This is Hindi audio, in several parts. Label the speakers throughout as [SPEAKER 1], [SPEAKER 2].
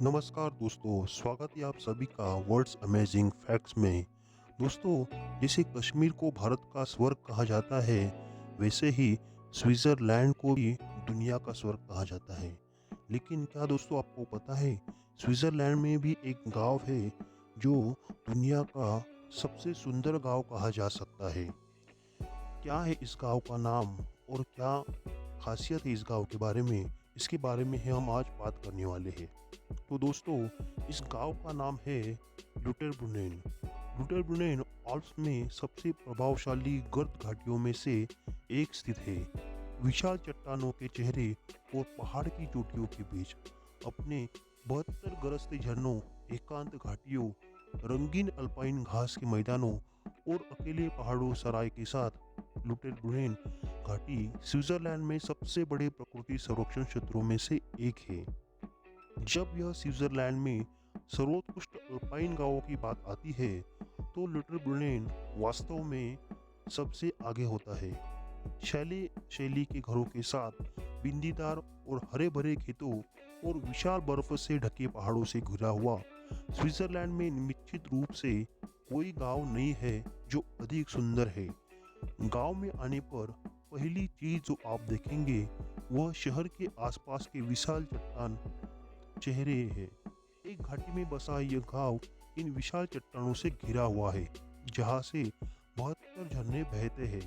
[SPEAKER 1] नमस्कार दोस्तों, स्वागत है आप सभी का वर्ल्ड्स अमेजिंग फैक्ट्स में। दोस्तों, जैसे कश्मीर को भारत का स्वर्ग कहा जाता है, वैसे ही स्विट्ज़रलैंड को भी दुनिया का स्वर्ग कहा जाता है। लेकिन क्या दोस्तों आपको पता है, स्विट्ज़रलैंड में भी एक गाँव है जो दुनिया का सबसे सुंदर गाँव कहा जा सकता है। क्या है इस गाँव का नाम और क्या खासियत है इस गाँव के बारे में, इसके बारे में ही हम आज बात करने वाले हैं। तो दोस्तों, इस गांव का नाम है लुटेरब्रुनेन। लुटेरब्रुनेन आल्प्स में सबसे प्रभावशाली गर्द घाटियों में से एक स्थित है। विशाल चट्टानों के चेहरे और पहाड़ की चोटियों के बीच अपने 72 गरजते झरनों, एकांत घाटियों, रंगीन अल्पाइन घास के मैदानों और अकेले पहाड़ों सराय के साथ लुटेरब्रुनेन घाटी स्विट्जरलैंड में सबसे बड़े प्रकृति संरक्षण क्षेत्रों में से एक है। जब यह स्विट्जरलैंड में सर्वोत्कृष्ट अल्पाइन गांवों की बात आती है, तो लिटिल ब्रुनेन वास्तव में सबसे आगे होता है। शैली शैली के घरों के साथ बिंदीदार और हरे भरे खेतों और विशाल बर्फ से ढके पहाड़ों से घिरा हुआ स्विट्जरलैंड में निश्चित रूप से कोई गांव नहीं है जो अधिक सुंदर है। गांव में आने पर पहली चीज जो आप देखेंगे वह शहर के आसपास के विशाल चट्टान चेहरे हैं। एक घाटी में बसा यह गांव इन विशाल चट्टानों से घिरा हुआ है, जहां से 72 झरने बहते हैं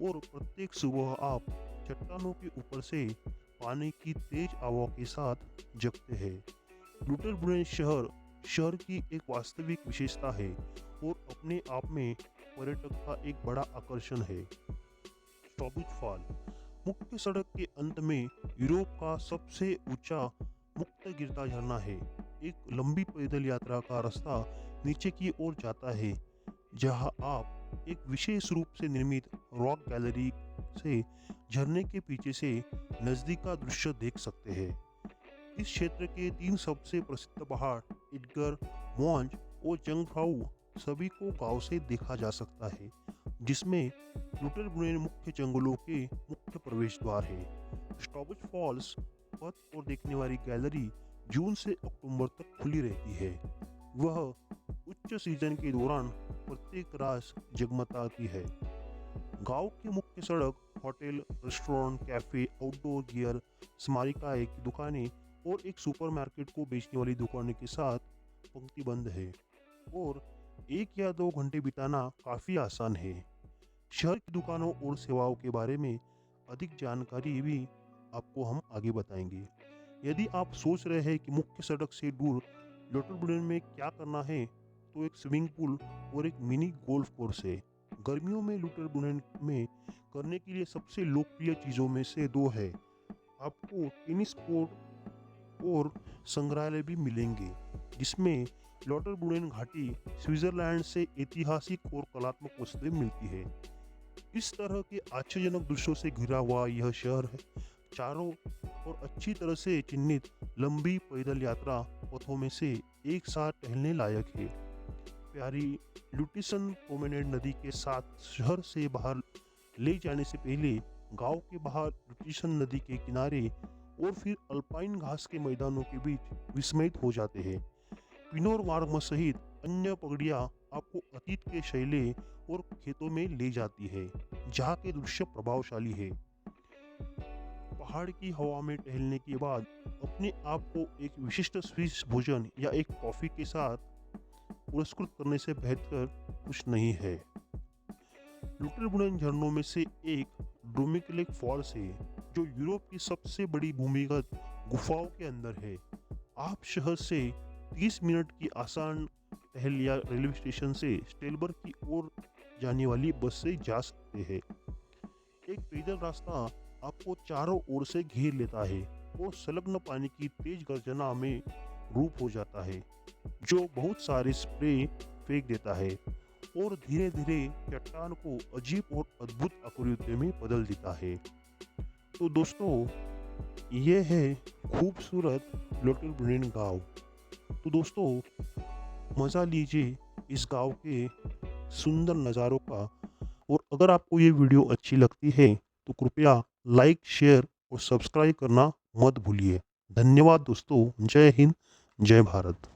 [SPEAKER 1] और प्रत्येक सुबह आप चट्टानों के ऊपर से पानी की तेज हवा के साथ जगते हैं। लुटेरब्रुनेन शहर शहर की एक वास्तविक विशेषता है और अपने आप में पर्यटक का एक बड़ा आकर्षण है। स्टॉबिज फॉल मुख्य सड़क के अंत में यूरोप का सबसे ऊंचा मुक्त गिरता झरना है। एक लंबी पैदल यात्रा का रास्ता नीचे की ओर जाता है, जहां आप एक विशेष रूप से निर्मित रॉक गैलरी से झरने के पीछे से नजदीक का दृश्य देख सकते हैं। इस क्षेत्र के तीन सबसे प्रसिद्ध पहाड़ एडगर, मॉन्ज और जंगफ्राउ सभी को गांव से देखा जा सकता है, जिसमें लुटेरब्रुनेन मुख्य जंगलों के मुख्य प्रवेश द्वार है। स्टॉबिज फॉल्स पथ और देखने वाली गैलरी जून से अक्टूबर तक खुली रहती है। वह उच्च सीजन के दौरान प्रत्येक रात जगमगाती है। गांव की मुख्य सड़क hotel, restaurant, cafe, outdoor gear, स्मारिकाएं की दुकानें और एक सुपरमार्केट को बेचने वाली दुकानों के साथ पंक्तिबंद है और 1 या 2 घंटे बिताना काफ़ी आसान है। शहर की दुकानों और सेवाओं के बारे में अधिक जानकारी भी आपको हम आगे बताएंगे। यदि आप सोच रहे हैं कि मुख्य सड़क से दूर लोटरबुडेन में क्या करना है, तो एक स्विमिंग पूल और एक मिनी गोल्फ कोर्स है। गर्मियों में लुटेरबुडेन में करने के लिए सबसे लोकप्रिय चीज़ों में से दो है। आपको टेनिस कोर्ट और संग्रहालय भी मिलेंगे, जिसमें लोटरबुडेन घाटी स्विट्जरलैंड से ऐतिहासिक और कलात्मक वस्तुएं मिलती है। इस तरह के आश्चर्यजनक दृश्यों से घिरा हुआ यह शहर है चारों और अच्छी तरह से चिन्हित लंबी पैदल यात्रा पथों में से एक साथ टहलने लायक है। प्यारी लुटिसन प्रोमेनेड नदी के साथ शहर से बाहर ले जाने से पहले गांव के बाहर लुटिसन नदी के किनारे और फिर अल्पाइन घास के मैदानों के बीच विस्मयित हो जाते हैं। पिनोर मार्ग सहित अन्य पगड़ियाँ आपको अतीत के शैले और खेतों में ले जाती है, जहाँ के दृश्य प्रभावशाली है। पहाड़ की हवा में टहलने के बाद अपने आप को एक विशिष्ट स्विस भोजन या एक कॉफी के साथ पुरस्कृत करने से बेहतर कुछ नहीं है। लुटेरबुडेन झरनों में से एक ड्रोमिकलेक फॉल्स है, जो यूरोप की सबसे बड़ी भूमिगत गुफाओं के अंदर है। आप शहर से 30 मिनट की आसान टहल या रेलवे स्टेशन से स्टेलबर्ग की ओर जाने वाली बस से जा सकते हैं। एक पैदल रास्ता आपको चारों ओर से घेर लेता है और संलग्न पानी की तेज गर्जना में रूप हो जाता है, जो बहुत सारे स्प्रे फेंक देता है और धीरे धीरे चट्टान को अजीब और अद्भुत आकृति में बदल देता है। तो दोस्तों, ये है खूबसूरत लोटरब्रुनेन गांव। तो दोस्तों, मज़ा लीजिए इस गांव के सुंदर नज़ारों का। और अगर आपको ये वीडियो अच्छी लगती है तो कृपया लाइक, शेयर और सब्सक्राइब करना मत भूलिए। धन्यवाद दोस्तों। जय हिंद, जय भारत।